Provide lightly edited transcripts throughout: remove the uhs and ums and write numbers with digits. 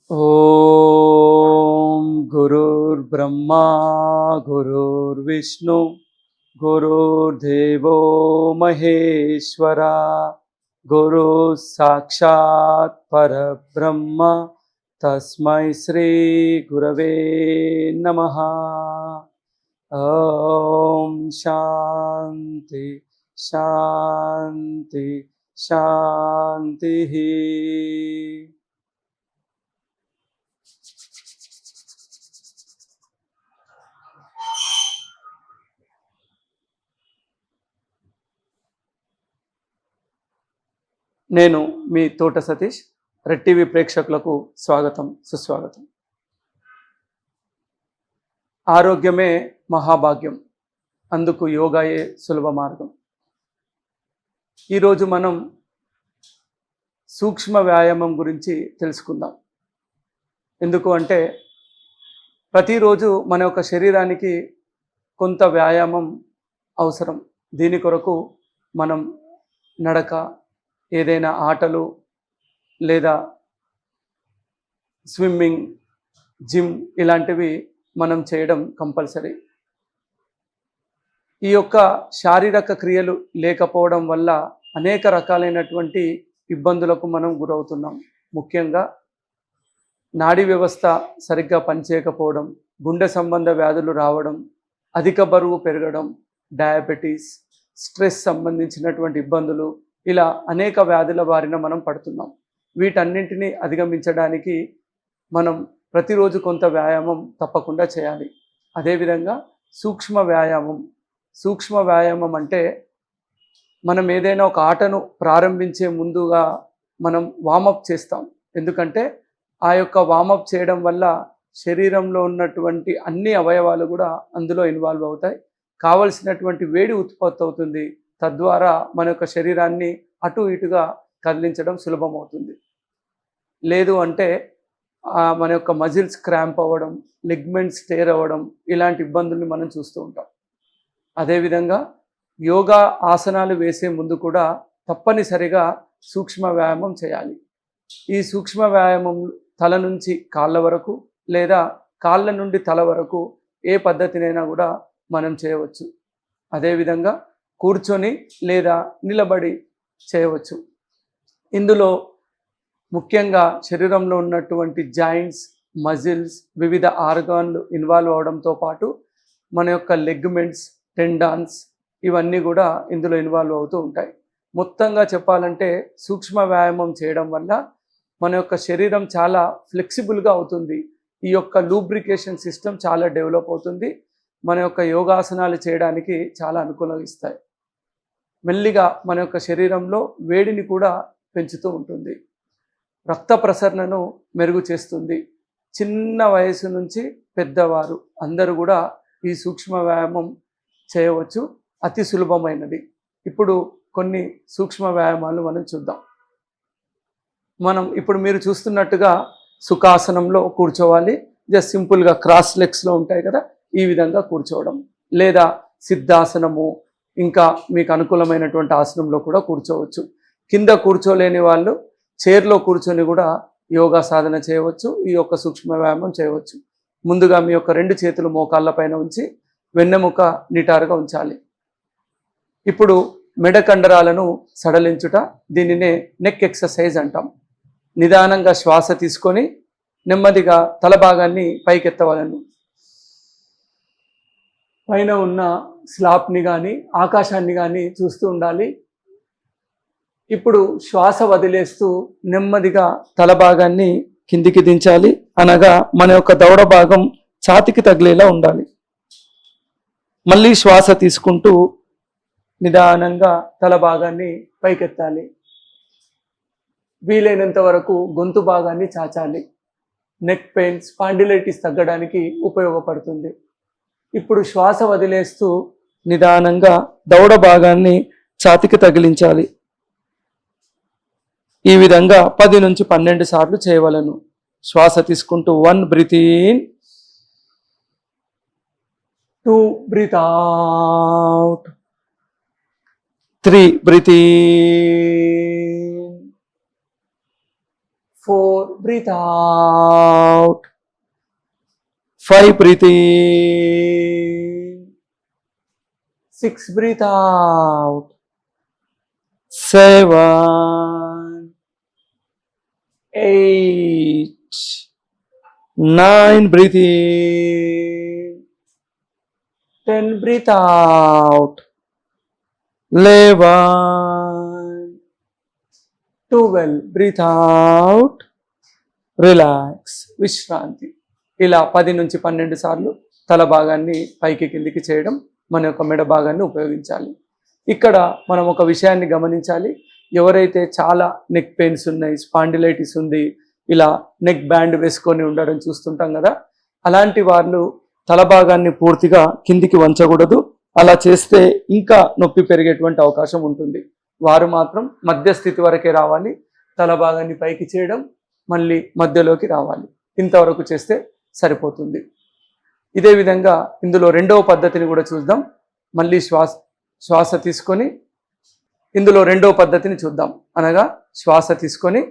ॐ गुरुर्ब्रह्मा गुरुर्विष्णु गुरुर्देवो महेश्वरा गुरुः साक्षात् परब्रह्म तस्मै श्री गुरवे नमः। ॐ शान्ति शान्ति शान्तिः। నేను మీ తోట సతీష్. రెడ్ టీవీ ప్రేక్షకులకు స్వాగతం సుస్వాగతం. ఆరోగ్యమే మహాభాగ్యం, అందుకు యోగాయే సులభ మార్గం. ఈరోజు మనం సూక్ష్మ వ్యాయామం గురించి తెలుసుకుందాం. ఎందుకు అంటే ప్రతిరోజు మన యొక్క శరీరానికి కొంత వ్యాయామం అవసరం. దీని కొరకు మనం నడక, ఏదైనా ఆటలు లేదా స్విమ్మింగ్, జిమ్ ఇలాంటివి మనం చేయడం కంపల్సరీ. ఈ యొక్క శారీరక క్రియలు లేకపోవడం వల్ల అనేక రకాలైనటువంటి ఇబ్బందులకు మనం గురవుతున్నాం. ముఖ్యంగా నాడీ వ్యవస్థ సరిగ్గా పనిచేయకపోవడం, గుండె సంబంధ వ్యాధులు రావడం, అధిక బరువు పెరగడం, డయాబెటీస్, స్ట్రెస్ సంబంధించినటువంటి ఇబ్బందులు, ఇలా అనేక వ్యాధుల బారిన మనం పడుతున్నాం. వీటన్నింటినీ అధిగమించడానికి మనం ప్రతిరోజు కొంత వ్యాయామం తప్పకుండా చేయాలి. అదేవిధంగా సూక్ష్మ వ్యాయామం అంటే మనం ఏదైనా ఒక ఆటను ప్రారంభించే ముందుగా మనం వామప్ చేస్తాం. ఎందుకంటే ఆ యొక్క వామప్ చేయడం వల్ల శరీరంలో ఉన్నటువంటి అన్ని అవయవాలు కూడా అందులో ఇన్వాల్వ్ అవుతాయి. కావలసినటువంటి వేడి ఉత్పత్తి అవుతుంది. తద్వారా మన యొక్క శరీరాన్ని అటు ఇటుగా కదిలించడం సులభమవుతుంది. లేదు అంటే మన యొక్క మజిల్స్ క్రాంప్ అవ్వడం, లిగ్మెంట్స్ టేర్ అవ్వడం, ఇలాంటి ఇబ్బందుల్ని మనం చూస్తూ ఉంటాం. అదేవిధంగా యోగా ఆసనాలు వేసే ముందు కూడా తప్పనిసరిగా సూక్ష్మ వ్యాయామం చేయాలి. ఈ సూక్ష్మ వ్యాయామం తల నుంచి కాళ్ళ వరకు లేదా కాళ్ళ నుండి తల వరకు ఏ పద్ధతినైనా కూడా మనం చేయవచ్చు. అదేవిధంగా కూర్చొని లేదా నిలబడి చేయవచ్చు. ఇందులో ముఖ్యంగా శరీరంలో ఉన్నటువంటి జాయింట్స్, మజిల్స్, వివిధ ఆర్గాన్లు ఇన్వాల్వ్ అవడంతో పాటు మన యొక్క లెగ్మెంట్స్, టెండాన్స్ ఇవన్నీ కూడా ఇందులో ఇన్వాల్వ్ అవుతూ ఉంటాయి. మొత్తంగా చెప్పాలంటే సూక్ష్మ వ్యాయామం చేయడం వల్ల మన యొక్క శరీరం చాలా ఫ్లెక్సిబుల్గా అవుతుంది. ఈ యొక్క లూబ్రికేషన్ సిస్టమ్ చాలా డెవలప్ అవుతుంది. మన యొక్క యోగాసనాలు చేయడానికి చాలా అనుకూలగిస్తాయి. మెల్లిగా మన యొక్క శరీరంలో వేడిని కూడా పెంచుతూ ఉంటుంది. రక్త ప్రసరణను మెరుగు చేస్తుంది. చిన్న వయసు నుంచి పెద్దవారు అందరూ కూడా ఈ సూక్ష్మ వ్యాయామం చేయవచ్చు. అతి సులభమైనది. ఇప్పుడు కొన్ని సూక్ష్మ వ్యాయామాలు మనం చూద్దాం. ఇప్పుడు మీరు చూస్తున్నట్టుగా సుఖాసనంలో కూర్చోవాలి. జస్ట్ సింపుల్గా క్రాస్ లెగ్స్లో ఉంటాయి కదా, ఈ విధంగా కూర్చోవడం. లేదా సిద్ధాసనము, ఇంకా మీకు అనుకూలమైనటువంటి ఆసనంలో కూడా కూర్చోవచ్చు. కింద కూర్చోలేని వాళ్ళు చైర్లో కూర్చొని కూడా యోగా సాధన చేయవచ్చు. ఈ యొక్క సూక్ష్మ వ్యాయామం చేయవచ్చు. ముందుగా మీ యొక్క 2 చేతులు మోకాళ్ళ పైన ఉంచి వెన్నెముక నిటారుగా ఉంచాలి. ఇప్పుడు మెడ కండరాలను సడలించుట, దీనినే నెక్ ఎక్సర్సైజ్ అంటాం. నిదానంగా శ్వాస తీసుకొని నెమ్మదిగా తల భాగాన్ని పైకెత్తవలను. పైన ఉన్న స్లాబ్ని కానీ ఆకాశాన్ని కానీ చూస్తూ ఉండాలి. ఇప్పుడు శ్వాస వదిలేస్తూ నెమ్మదిగా తల భాగాన్ని కిందికి దించాలి. అనగా మన యొక్క దవడ భాగం ఛాతికి తగిలేలా ఉండాలి. మళ్ళీ శ్వాస తీసుకుంటూ నిదానంగా తల భాగాన్ని పైకెత్తాలి. వీలైనంత వరకు గొంతు భాగాన్ని చాచాలి. నెక్ పెయిన్, స్పాండిలైటిస్ తగ్గడానికి ఉపయోగపడుతుంది. ఇప్పుడు శ్వాస వదిలేస్తూ నిదానంగా దవడ భాగాన్ని ఛాతికి తగిలించాలి. ఈ విధంగా 10 నుంచి 12 సార్లు చేయవలను. శ్వాస తీసుకుంటూ 1 breathe in, 2 breathe out, 3 breathe in, 4, breathe out. 5, breathe in. 6, breathe out. 7, 8, 9, breathe in. 10, breathe out. 11, 12, breathe out. Relax, విశ్రాంతి. ఇలా 10 నుంచి 12 సార్లు తల భాగాన్ని పైకి కిందికి చేయడం, మన యొక్క మెడ భాగాన్ని ఉపయోగించాలి. ఇక్కడ మనం ఒక విషయాన్ని గమనించాలి. ఎవరైతే చాలా నెక్ పెయిన్స్ ఉన్నాయి, స్పాండిలైటిస్ ఉంది, ఇలా నెక్ బ్యాండ్ వేసుకొని ఉండడం చూస్తుంటాం కదా, అలాంటి వాళ్ళు తల భాగాన్ని పూర్తిగా కిందికి వంచకూడదు. అలా చేస్తే ఇంకా నొప్పి పెరిగేటువంటి అవకాశం ఉంటుంది. వారు మాత్రం మధ్యస్థితి వరకే రావాలి. తల భాగాన్ని పైకి చేయడం, మళ్ళీ మధ్యలోకి రావాలి. ఇంతవరకు చేస్తే సరిపోతుంది. ఇదే విధంగా ఇందులో రెండవ పద్ధతిని కూడా చూద్దాం. మళ్ళీ శ్వాస తీసుకొని ఇందులో రెండవ పద్ధతిని చూద్దాం. అనగా శ్వాస తీసుకొని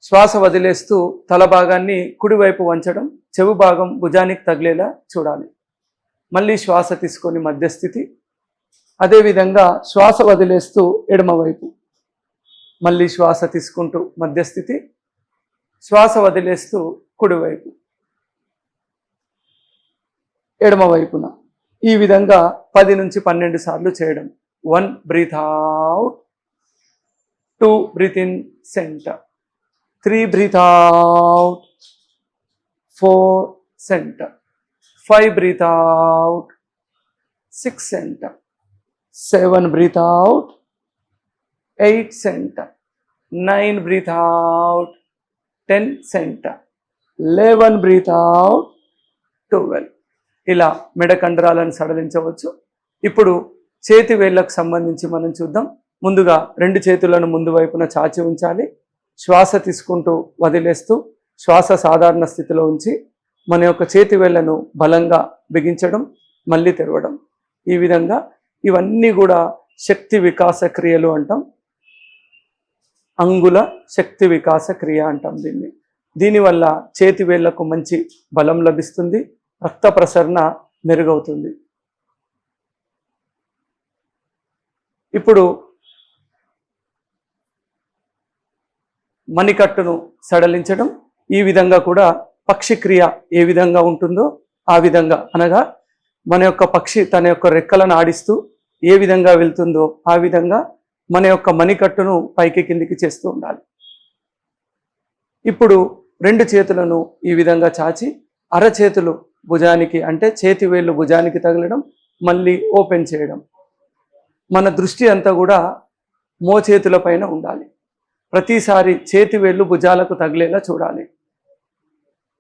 శ్వాస వదిలేస్తూ తల భాగాన్ని కుడివైపు వంచడం, చెవు భాగం భుజానికి తగిలేలా చూడాలి. మళ్ళీ శ్వాస తీసుకొని మధ్యస్థితి. అదేవిధంగా శ్వాస వదిలేస్తూ ఎడమవైపు, మళ్ళీ శ్వాస తీసుకుంటూ మధ్యస్థితి, శ్వాస వదిలేస్తూ కుడివైపు, ఎడమవైపున. ఈ విధంగా 10 నుంచి 12 సార్లు చేయడం. 1, breathe out. 2, breathe in centre. 3, breathe out. 4, centre. 5, breathe out. 6, centre. 7, breathe out. 8, centre. 9, breathe out. 10, centre. 11, breathe out. 12. ఇలా మెడ కండరాలను సడలించవచ్చు. ఇప్పుడు చేతి వేళ్ళకు సంబంధించి మనం చూద్దాం. ముందుగా 2 చేతులను ముందు వైపున చాచి ఉంచాలి. శ్వాస తీసుకుంటూ వదిలేస్తూ శ్వాస సాధారణ స్థితిలో ఉంచి మన యొక్క చేతి వేళ్ళను బలంగా బిగించడం, మళ్ళీ తెరవడం. ఈ విధంగా ఇవన్నీ కూడా శక్తి వికాస క్రియలు అంటాం. అంగుళ శక్తి వికాస క్రియ అంటాం దీన్ని. దీనివల్ల చేతి వేళ్లకు మంచి బలం లభిస్తుంది, రక్త ప్రసరణ మెరుగవుతుంది. ఇప్పుడు మణికట్టును సడలించడం. ఈ విధంగా కూడా పక్షి క్రియ ఏ విధంగా ఉంటుందో ఆ విధంగా, అనగా మన యొక్క పక్షి తన యొక్క రెక్కలను ఆడిస్తూ ఏ విధంగా వెళ్తుందో ఆ విధంగా మన యొక్క మణికట్టును పైకి కిందికి చేస్తూ ఉండాలి. ఇప్పుడు 2 చేతులను ఈ విధంగా చాచి అరచేతులు భుజానికి, అంటే చేతి వేళ్ళు భుజానికి తగలడం, మళ్ళీ ఓపెన్ చేయడం. మన దృష్టి అంతా కూడా మోచేతుల పైన ఉండాలి. ప్రతిసారి చేతి వేళ్ళు భుజాలకు తగిలేలా చూడాలి.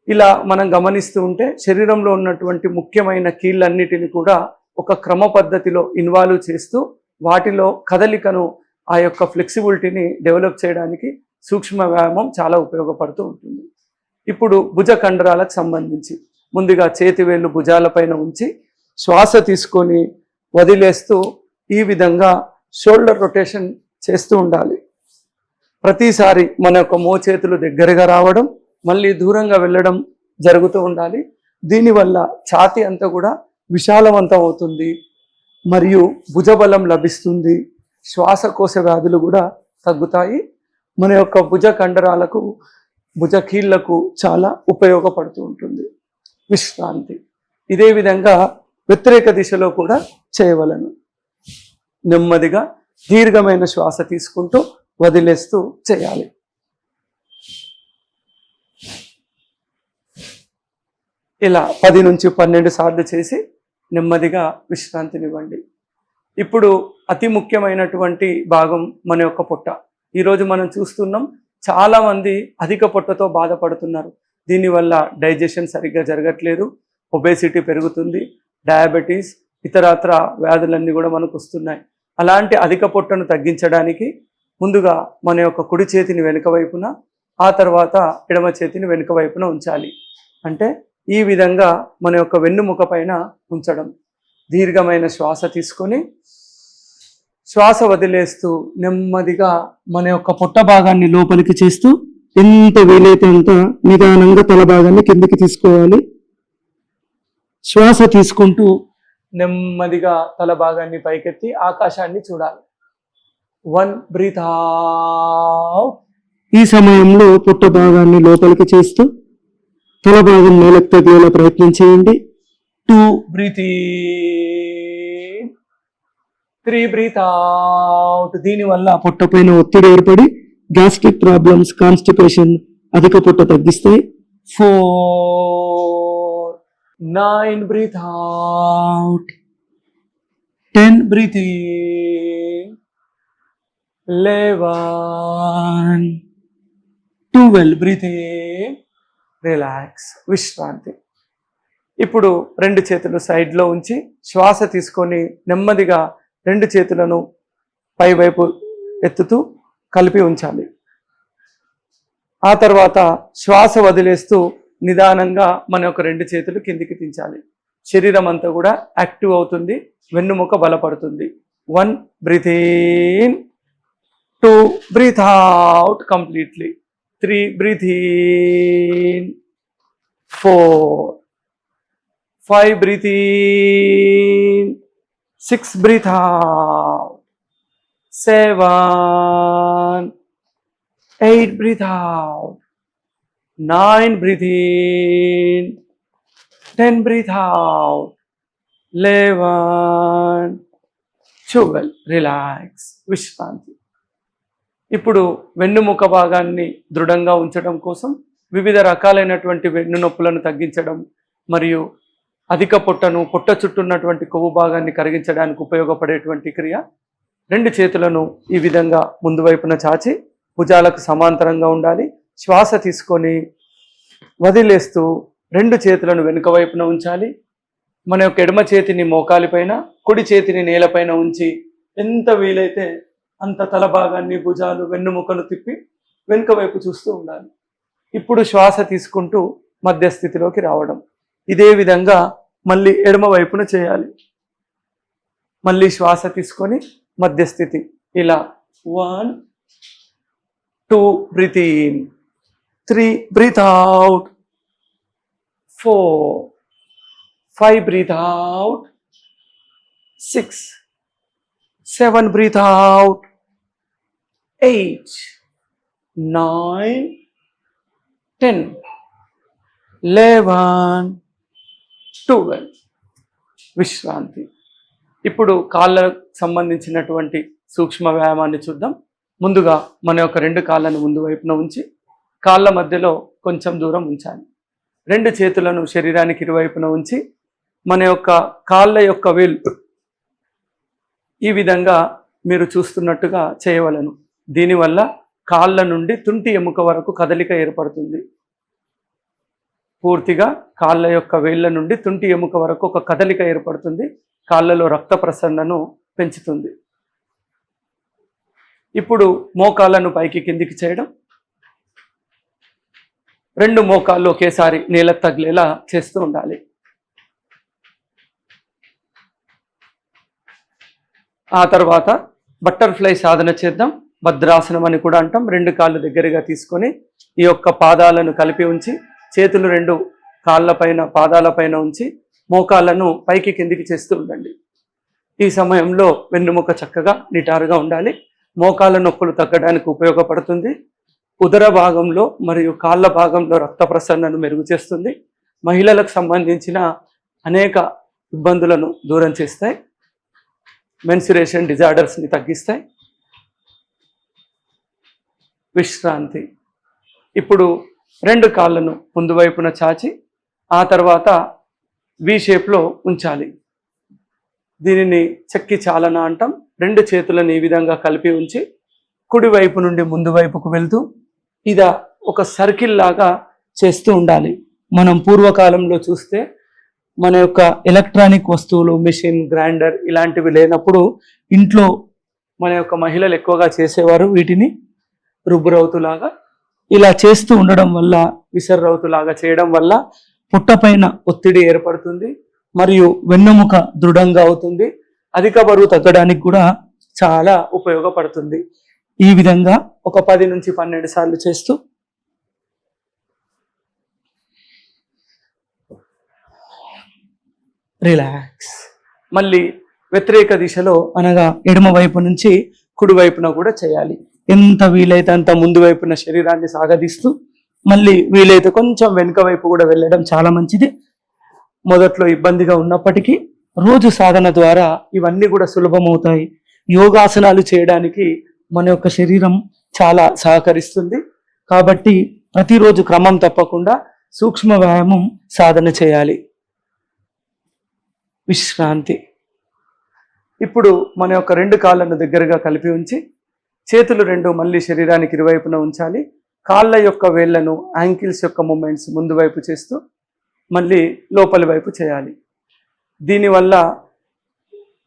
ఇలా మనం గమనిస్తూ ఉంటే శరీరంలో ఉన్నటువంటి ముఖ్యమైన కీళ్ళన్నిటిని కూడా ఒక క్రమ పద్ధతిలో ఇన్వాల్వ్ చేస్తూ వాటిలో కదలికను, ఆ యొక్క ఫ్లెక్సిబిలిటీని డెవలప్ చేయడానికి సూక్ష్మ వ్యాయామం చాలా ఉపయోగపడుతూ ఉంటుంది. ఇప్పుడు భుజ కండరాలకు సంబంధించి ముందుగా చేతి వేళ్ళు భుజాలపైన ఉంచి శ్వాస తీసుకొని వదిలేస్తూ ఈ విధంగా షోల్డర్ రొటేషన్ చేస్తూ ఉండాలి. ప్రతిసారి మన యొక్క మోచేతులు దగ్గరగా రావడం, మళ్ళీ దూరంగా వెళ్ళడం జరుగుతూ ఉండాలి. దీనివల్ల ఛాతీ అంతా కూడా విశాలవంతం అవుతుంది మరియు భుజబలం లభిస్తుంది. శ్వాసకోశ వ్యాధులు కూడా తగ్గుతాయి. మన యొక్క భుజ కండరాలకు, భుజ కీళ్లకు చాలా ఉపయోగపడుతూ ఉంటుంది. విశ్రాంతి. ఇదే విధంగా వ్యతిరేక దిశలో కూడా చేయవలను. నెమ్మదిగా దీర్ఘమైన శ్వాస తీసుకుంటూ వదిలేస్తూ చేయాలి. ఇలా 10 నుంచి 12 సార్లు చేసి నెమ్మదిగా విశ్రాంతినివ్వండి. ఇప్పుడు అతి ముఖ్యమైనటువంటి భాగం మన యొక్క పొట్ట. ఈరోజు మనం చూస్తున్నాం, చాలామంది అధిక పొట్టతో బాధపడుతున్నారు. దీనివల్ల డైజెషన్ సరిగ్గా జరగట్లేదు, ఒబేసిటీ పెరుగుతుంది, డయాబెటీస్, ఇతరత్ర వ్యాధులన్నీ కూడా మనకు వస్తున్నాయి. అలాంటి అధిక పొట్టను తగ్గించడానికి ముందుగా మన యొక్క కుడి చేతిని వెనుక వైపున, ఆ తర్వాత ఎడమ చేతిని వెనుక వైపున ఉంచాలి. అంటే ఈ విధంగా మన యొక్క వెన్నుముక పైన ఉంచడం. దీర్ఘమైన శ్వాస తీసుకొని శ్వాస వదిలేస్తూ నెమ్మదిగా మన యొక్క పొట్ట భాగాన్ని లోపలికి చేస్తూ ఎంత వీలైతే అంత నిదానంగా తల భాగాన్ని కిందికి తీసుకోవాలి. శ్వాస తీసుకుంటూ నెమ్మదిగా తల భాగాన్ని పైకెత్తి ఆకాశాన్ని చూడాలి. 1 బ్రీత్ అవుట్. ఈ సమయంలో పొట్ట భాగాన్ని లోపలికి చేస్తూ తల భాగం నేలకు తగిలేలా ప్రయత్నం చేయండి. 2 బ్రీత్ ఇన్. 3 breathe out. దీనివల్ల పొట్ట పైన ఒత్తిడి ఏర్పడి గ్యాస్ట్రిక్ ప్రాబ్లమ్స్, కాన్స్టిపేషన్, అధిక పొట్ట తగ్గిస్తాయి. 4 9 breathe out. 10 breathe in. 11 12 breathe in. Relax, విశ్రాంతి. ఇప్పుడు 2 చేతులు సైడ్లో ఉంచి శ్వాస తీసుకొని నెమ్మదిగా 2 చేతులను పైవైపు ఎత్తుతూ కలిపి ఉంచాలి. ఆ తర్వాత శ్వాస వదిలేస్తూ నిదానంగా మన యొక్క 2 చేతులు కిందికి దించాలి. శరీరం అంతా కూడా యాక్టివ్ అవుతుంది, వెన్నుముక బలపడుతుంది. 1 breathe in. 2 breathe out completely. 3 breathe in. 4 5 breathe in. 6 breathe out. 7 8 breathe out. 9 breathe in. 10 breathe out. 11 12 relax, విశ్రాంతి. ఇప్పుడు వెన్నుముక భాగాన్ని దృఢంగా ఉంచడం కోసం వివిధ రకాలైనటువంటి వెన్ను నొప్పులను తగ్గించడం మరియు అధిక పొట్ట చుట్టూన్నటువంటి కొవ్వు భాగాన్ని కరిగించడానికి ఉపయోగపడేటువంటి క్రియ. 2 చేతులను ఈ విధంగా ముందు వైపున చాచి భుజాలకు సమాంతరంగా ఉండాలి. శ్వాస తీసుకొని వదిలేస్తూ 2 చేతులను వెనుక వైపున ఉంచాలి. మన యొక్క ఎడమ చేతిని మోకాలి పైన, కుడి చేతిని నేలపైన ఉంచి ఎంత వీలైతే అంత తల భాగాన్ని, భుజాలు, వెన్నుముకను తిప్పి వెనుక వైపు చూస్తూ ఉండాలి. ఇప్పుడు శ్వాస తీసుకుంటూ మధ్యస్థితిలోకి రావడం. ఇదే విధంగా మళ్ళీ ఎడమ వైపున చేయాలి. మళ్ళీ శ్వాస తీసుకొని మధ్యస్థితి. ఇలా 1 2 breathe in. 3 breathe out. 4 5 breathe out. 6 7 breathe out. 8 9 10 11 12 విశ్రాంతి. ఇప్పుడు కాళ్ళకు సంబంధించినటువంటి సూక్ష్మ వ్యాయామాన్ని చూద్దాం. ముందుగా మన యొక్క 2 కాళ్ళను ముందు వైపున ఉంచి కాళ్ళ మధ్యలో కొంచెం దూరం ఉంచాలి. 2 చేతులను శరీరానికి ఇరువైపున ఉంచి మన యొక్క కాళ్ళ యొక్క వేలు ఈ విధంగా మీరు చూస్తున్నట్టుగా చేయవలను. దీనివల్ల కాళ్ళ నుండి తుంటి ఎముక వరకు కదలిక ఏర్పడుతుంది. పూర్తిగా కాళ్ళ యొక్క వేళ్ళ నుండి తుంటి ఎముక వరకు ఒక కదలిక ఏర్పడుతుంది. కాళ్ళలో రక్త ప్రసరణను పెంచుతుంది. ఇప్పుడు మోకాళ్ళను పైకి కిందికి చేయడం. 2 మోకాళ్ళు ఒకేసారి నేలకు తగిలేలా చేస్తూ ఉండాలి. ఆ తర్వాత బటర్ఫ్లై సాధన చేద్దాం. భద్రాసనం అని కూడా అంటాం. 2 కాళ్ళు దగ్గరగా తీసుకొని ఈ యొక్క పాదాలను కలిపి ఉంచి చేతులు 2 కాళ్ళపైన, పాదాలపైన ఉంచి మోకాళ్ళను పైకి కిందికి చేస్తూ ఉండండి. ఈ సమయంలో వెన్నుముక చక్కగా నిటారుగా ఉండాలి. మోకాళ్ళ నొప్పులు తగ్గడానికి ఉపయోగపడుతుంది. ఉదర భాగంలో మరియు కాళ్ళ భాగంలో రక్త ప్రసరణను మెరుగు చేస్తుంది. మహిళలకు సంబంధించిన అనేక ఇబ్బందులను దూరం చేస్తాయి. మెన్సురేషన్ డిజార్డర్స్ని తగ్గిస్తాయి. విశ్రాంతి. ఇప్పుడు 2 కాళ్ళను ముందు వైపున చాచి ఆ తర్వాత వి షేప్లో ఉంచాలి. దీనిని చెక్కి చాలన అంటాం. 2 చేతులను ఈ విధంగా కలిపి ఉంచి కుడి వైపు నుండి ముందు వైపుకు వెళ్తూ ఇది ఒక సర్కిల్ లాగా చేస్తూ ఉండాలి. మనం పూర్వకాలంలో చూస్తే మన యొక్క ఎలక్ట్రానిక్ వస్తువులు, మిషన్, గ్రైండర్ ఇలాంటివి లేనప్పుడు ఇంట్లో మన యొక్క మహిళలు ఎక్కువగా చేసేవారు. వీటిని రుబ్బురవుతులాగా ఇలా చేస్తూ ఉండడం వల్ల, విసర్రవుతులాగా చేయడం వల్ల పుట్ట పైన ఒత్తిడి ఏర్పడుతుంది మరియు వెన్నెముక దృఢంగా అవుతుంది. అధిక బరువు తగ్గడానికి కూడా చాలా ఉపయోగపడుతుంది. ఈ విధంగా ఒక 10 నుంచి 12 సార్లు చేస్తూ రిలాక్స్. మళ్ళీ వ్యతిరేక దిశలో అనగా ఎడమ వైపు నుంచి కుడి వైపున కూడా చేయాలి. ఎంత వీలైతే అంత ముందు వైపున శరీరాన్ని సాగదీస్తూ మళ్ళీ వీలైతే కొంచెం వెనుక వైపు కూడా వెళ్ళడం చాలా మంచిది. మొదట్లో ఇబ్బందిగా ఉన్నప్పటికీ రోజు సాధన ద్వారా ఇవన్నీ కూడా సులభమవుతాయి. యోగాసనాలు చేయడానికి మన యొక్క శరీరం చాలా సహకరిస్తుంది. కాబట్టి ప్రతిరోజు క్రమం తప్పకుండా సూక్ష్మ వ్యాయామం సాధన చేయాలి. విశ్రాంతి. ఇప్పుడు మన యొక్క రెండు కాళ్ళను దగ్గరగా కలిపి ఉంచి చేతులు రెండు మళ్ళీ శరీరానికి ఇరువైపున ఉంచాలి. కాళ్ళ యొక్క వేళ్లను యాంకిల్స్ యొక్క మూమెంట్స్ ముందు వైపు చేస్తూ మళ్ళీ లోపలి వైపు చేయాలి. దీనివల్ల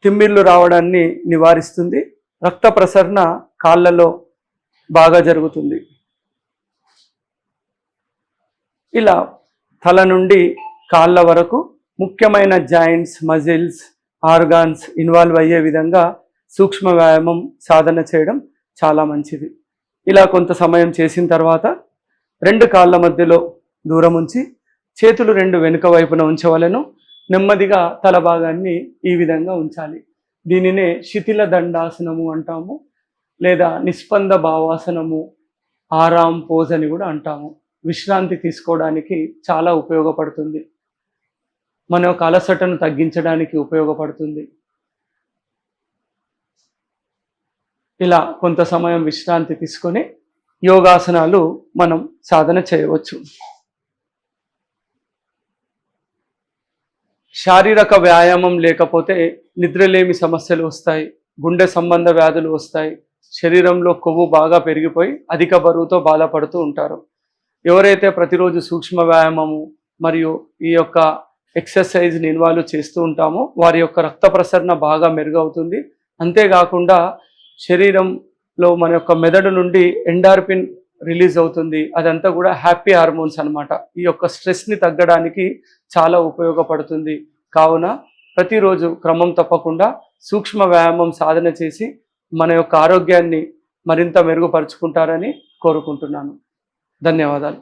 తిమ్మిర్లు రావడాన్ని నివారిస్తుంది. రక్త ప్రసరణ కాళ్ళలో బాగా జరుగుతుంది. ఇలా తల నుండి కాళ్ళ వరకు ముఖ్యమైన జాయింట్స్, మజిల్స్, ఆర్గాన్స్ ఇన్వాల్వ్ అయ్యే విధంగా సూక్ష్మ వ్యాయామం సాధన చేయడం చాలా మంచిది. ఇలా కొంత సమయం చేసిన తర్వాత రెండు కాళ్ళ మధ్యలో దూరం ఉంచి చేతులు రెండు వెనుక వైపున ఉంచవలను. నెమ్మదిగా తల భాగాన్ని ఈ విధంగా ఉంచాలి. దీనినే శిథిల దండాసనము అంటాము, లేదా నిస్పంద భావాసనము, ఆరామ్ పోజ్ అని కూడా అంటాము. విశ్రాంతి తీసుకోవడానికి చాలా ఉపయోగపడుతుంది. మన యొక్క అలసటను తగ్గించడానికి ఉపయోగపడుతుంది. ఇలా కొంత సమయం విశ్రాంతి తీసుకొని యోగాసనాలు మనం సాధన చేయవచ్చు. శారీరక వ్యాయామం లేకపోతే నిద్రలేమి సమస్యలు వస్తాయి, గుండె సంబంధ వ్యాధులు వస్తాయి, శరీరంలో కొవ్వు బాగా పెరిగిపోయి అధిక బరువుతో బాధపడుతూ ఉంటారు. ఎవరైతే ప్రతిరోజు సూక్ష్మ వ్యాయామము మరియు ఈ యొక్క ఎక్సర్సైజ్ని ఇన్వాల్వ్ చేస్తూ ఉంటామో వారి యొక్క రక్త ప్రసరణ బాగా మెరుగవుతుంది. అంతేకాకుండా శరీరంలో మన యొక్క మెదడు నుండి ఎండార్ఫిన్ రిలీజ్ అవుతుంది. అదంతా కూడా హ్యాపీ హార్మోన్స్ అన్నమాట. ఈ యొక్క స్ట్రెస్ని తగ్గడానికి చాలా ఉపయోగపడుతుంది. కావున ప్రతిరోజు క్రమం తప్పకుండా సూక్ష్మ వ్యాయామం సాధన చేసి మన యొక్క ఆరోగ్యాన్ని మరింత మెరుగుపరుచుకుంటారని కోరుకుంటున్నాను. ధన్యవాదాలు.